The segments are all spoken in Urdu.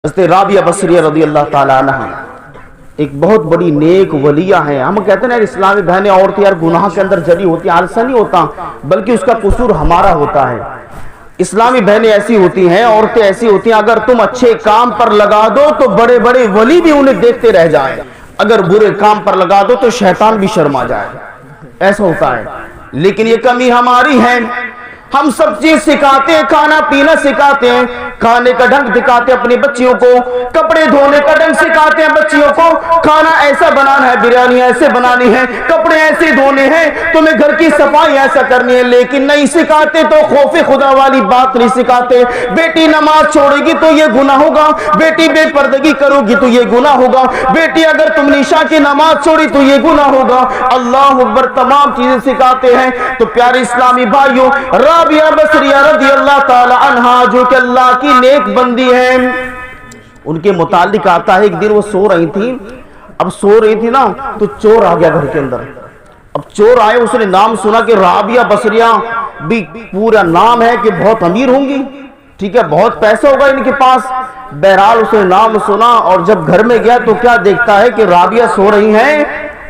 حضرت رابعہ بصریہ رضی اللہ تعالی عنہ ایک بہت بڑی نیک ولیہ ہیں. ہم کہتے ہیں اسلامی بہنیں عورتیں یار گناہ کے اندر جڑی ہوتی ہیں، ایسا نہیں ہوتا بلکہ اس کا قصور ہمارا ہوتا ہے. اسلامی بہنیں ایسی ہوتی ہیں، عورتیں ایسی ہوتی ہیں، اگر تم اچھے کام پر لگا دو تو بڑے بڑے ولی بھی انہیں دیکھتے رہ جائیں، اگر برے کام پر لگا دو تو شیطان بھی شرما جائے. ایسا ہوتا ہے. لیکن یہ کمی ہماری ہے، ہم سب چیز سکھاتے ہیں، کھانا پینا سکھاتے ہیں، کھانے کا ڈھنگ دکھاتے ہیں اپنی بچیوں کو، کپڑے دھونے کا ڈھنگ سکھاتے ہیں بچیوں کو، کھانا ایسا بنانا ہے، بریانی ایسے بنانی ہے، کپڑے ایسے دھونے ہیں، تمہیں گھر کی صفائی ایسا کرنی ہے. لیکن نہیں سکھاتے تو خوف خدا والی بات نہیں سکھاتے. بیٹی نماز چھوڑے گی تو یہ گناہ ہوگا، بیٹی بے پردگی کرو گی تو یہ گناہ ہوگا، بیٹی اگر تم نے عشاء کی نماز چھوڑی تو یہ گناہ ہوگا. اللہ اکبر، تمام چیزیں سکھاتے ہیں. تو پیارے اسلامی بھائیوں، رابعہ بصریہ رضی اللہ تعالی عنہا جو کہ اللہ کی نیک بندی ہیں، ان کے متعلق آتا ہے ایک دن وہ سو رہی تھی. اب سو رہی تھی نا تو چور آ گیا گھر کے اندر. اب چور آئے، اس نے نام سنا کہ رابعہ بصریہ، بھی پورا نام ہے کہ بہت امیر ہوں گی، ٹھیک ہے، بہت پیسہ ہوگا ان کے پاس. بہرحال اس نے نام سنا اور جب گھر میں گیا تو کیا دیکھتا ہے کہ رابعہ سو رہی ہیں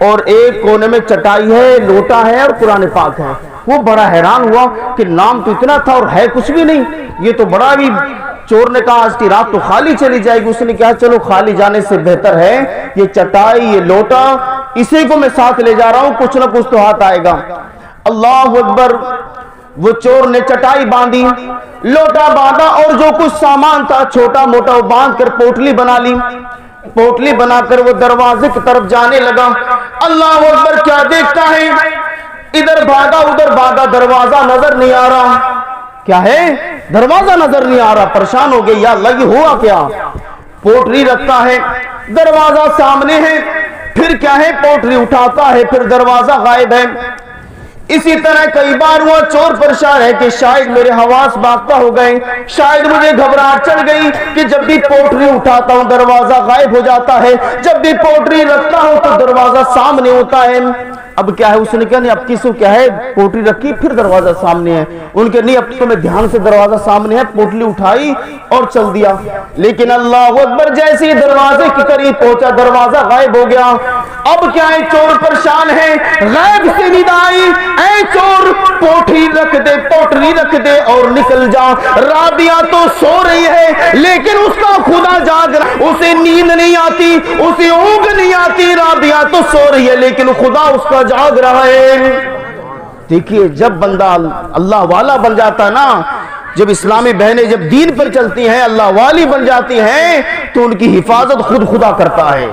اور ایک کونے میں چٹائی ہے، لوٹا ہے اور قرآن پاک ہے. وہ بڑا حیران ہوا کہ نام تو اتنا تھا اور ہے کچھ بھی نہیں، یہ تو بڑا بھی. چور نے کہا آج کی رات تو خالی چلی جائے گی. اس نے کہا چلو خالی جانے سے بہتر ہے یہ چٹائی، یہ لوٹا، اسی کو میں ساتھ لے جا رہا ہوں، کچھ نہ کچھ تو ہاتھ آئے گا. اللہ اکبر. وہ چور نے چٹائی باندھی، لوٹا باندھا اور جو کچھ سامان تھا چھوٹا موٹا وہ باندھ کر پوٹلی بنا لی. پوٹلی بنا کر وہ دروازے کی طرف جانے لگا. اللہ اکبر، کیا دیکھتا ہے، ادھر بھاگا ادھر بھاگا، دروازہ نظر نہیں آ رہا. کیا ہے، دروازہ نظر نہیں آ رہا. پریشان ہو گئی، یا اللہ یہ ہوا کیا. پوٹلی رکھتا ہے، دروازہ سامنے ہے، پھر کیا ہے پوٹلی اٹھاتا ہے، پھر دروازہ غائب ہے. اسی طرح کئی بار ہوا. چور پریشان ہے کہ شاید میرے حواس باختہ ہو گئے، شاید مجھے گھبراہٹ چڑھ گئی کہ جب بھی پوٹلی اٹھاتا ہوں دروازہ غائب ہو جاتا ہے، جب بھی پوٹلی رکھتا ہوں تو دروازہ سامنے ہوتا ہے. اب کیا ہے، اس نے کہا نہیں اب کس کو کیا ہے، پوٹلی رکھی پھر دروازہ سامنے ہے. ان کے نہیں، اب تو میں دھیان سے دروازہ سامنے ہے، پوٹلی اٹھائی اور چل دیا. لیکن اللہ اکبر، جیسے ہی دروازے کے قریب پہنچا دروازہ غائب ہو گیا. اب کیا ہے، چور پریشان ہے، غیب سے ندا آئی، اے چور پوٹلی رکھ دے، پوٹلی رکھ دے اور نکل جا. رابعہ تو سو رہی ہے لیکن اس کا خدا جاگ رہا، اسے نیند نہیں آتی، اسے اونگ نہیں آتی. رابعہ تو سو رہی ہے لیکن خدا اس کا جاگ رہا ہے. دیکھیے جب بندہ اللہ والا بن جاتا ہے نا، جب اسلامی بہنیں جب دین پر چلتی ہیں، اللہ والی بن جاتی ہیں، تو ان کی حفاظت خود خدا کرتا ہے.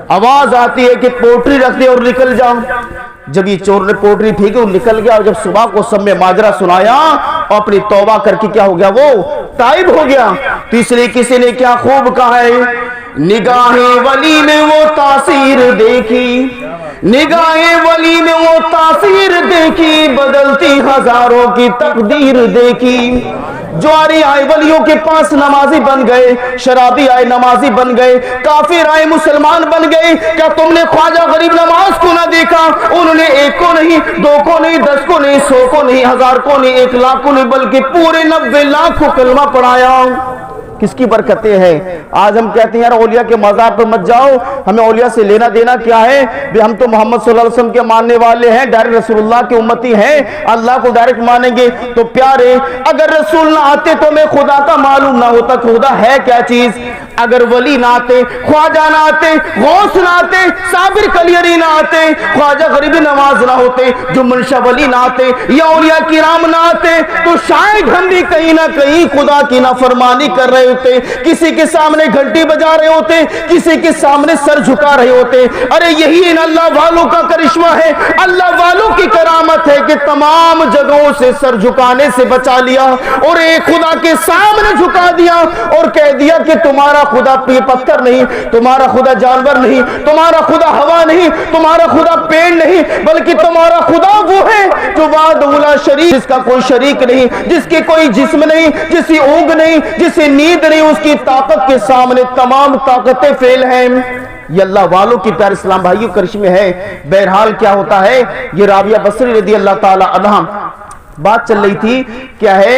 آواز آتی ہے کہ پوٹلی رکھ دے اور نکل جا. جب یہ چور نے پوٹلی پھینکی وہ نکل گیا، اور جب صبح کو سب میں ماجرا سنایا اور اپنی توبہ کر کے کیا ہو گیا، وہ تائب ہو گیا. تو اس لیے کسی نے کیا خوب کہا ہے، نگاہ ولی نے وہ تاثیر دیکھی، نگاہ ولی نے وہ تاثیر دیکھی، بدلتی ہزاروں کی تقدیر دیکھی. جواری آئے ولیوں کے پاس نمازی بن گئے، شرابی آئے نمازی بن گئے، کافر آئے مسلمان بن گئے. کیا تم نے خواجہ غریب نواز کو نہ دیکھا؟ انہوں نے ایک کو نہیں، دو کو نہیں، 10 کو نہیں، 100 کو نہیں، 1000 کو نہیں، 1 لاکھ کو نہیں، بلکہ پورے 90 لاکھ کو کلمہ پڑھایا. کس کی برکتیں ہیں. آج ہم کہتے ہیں یار اولیاء کے مزار پر مت جاؤ، ہمیں اولیاء سے لینا دینا کیا ہے، ہم تو محمد صلی اللہ علیہ وسلم کے ماننے والے ہیں، ڈائریکٹ رسول اللہ کے امتی ہیں، اللہ کو ڈائریکٹ مانیں گے. تو پیارے، اگر رسول نہ آتے تو ہمیں خدا کا معلوم نہ ہوتا خدا ہے کیا چیز. اگر ولی نہ آتے، خواجہ نہ آتے، غوث نہ آتے، صابر کلیری نہ آتے، خواجہ غریب نواز نہ ہوتے، جو منشا ولی نہ آتے، یا اولیاء کرام نہ آتے، تو شاید ہم بھی کہیں نہ کہیں خدا کی نافرمانی کر رہے ہوتے، کسی کے سامنے گھنٹی بجا رہے ہوتے، کسی کے سامنے سر جھکا رہے ہوتے. ارے یہی ان اللہ والوں کا کرشمہ ہے، اللہ والوں کی کرامت ہے کہ تمام جگہوں سے سر جھکانے سے بچا لیا اور ایک خدا کے سامنے جھکا دیا اور کہہ دیا کہ تمہارا خدا پتھر نہیں، تمہارا خدا جانور نہیں، تمہارا خدا ہوا نہیں، تمہارا خدا پیڑ نہیں، بلکہ تمہارا خدا وہ ہے جو وحدہ لا شریک، جس کا کوئی شریک نہیں، جس کے کوئی جسم نہیں، جس کی اونگ نہیں، جسے نیند نہیں، اس کی طاقت کے سامنے تمام طاقتیں فیل ہیں. یہ اللہ والوں کی پیارے اسلام بھائیوں کرشمے ہے. بہرحال کیا ہوتا ہے، یہ رابعہ بصری رضی اللہ تعالی عنہا بات چل رہی تھی، کیا ہے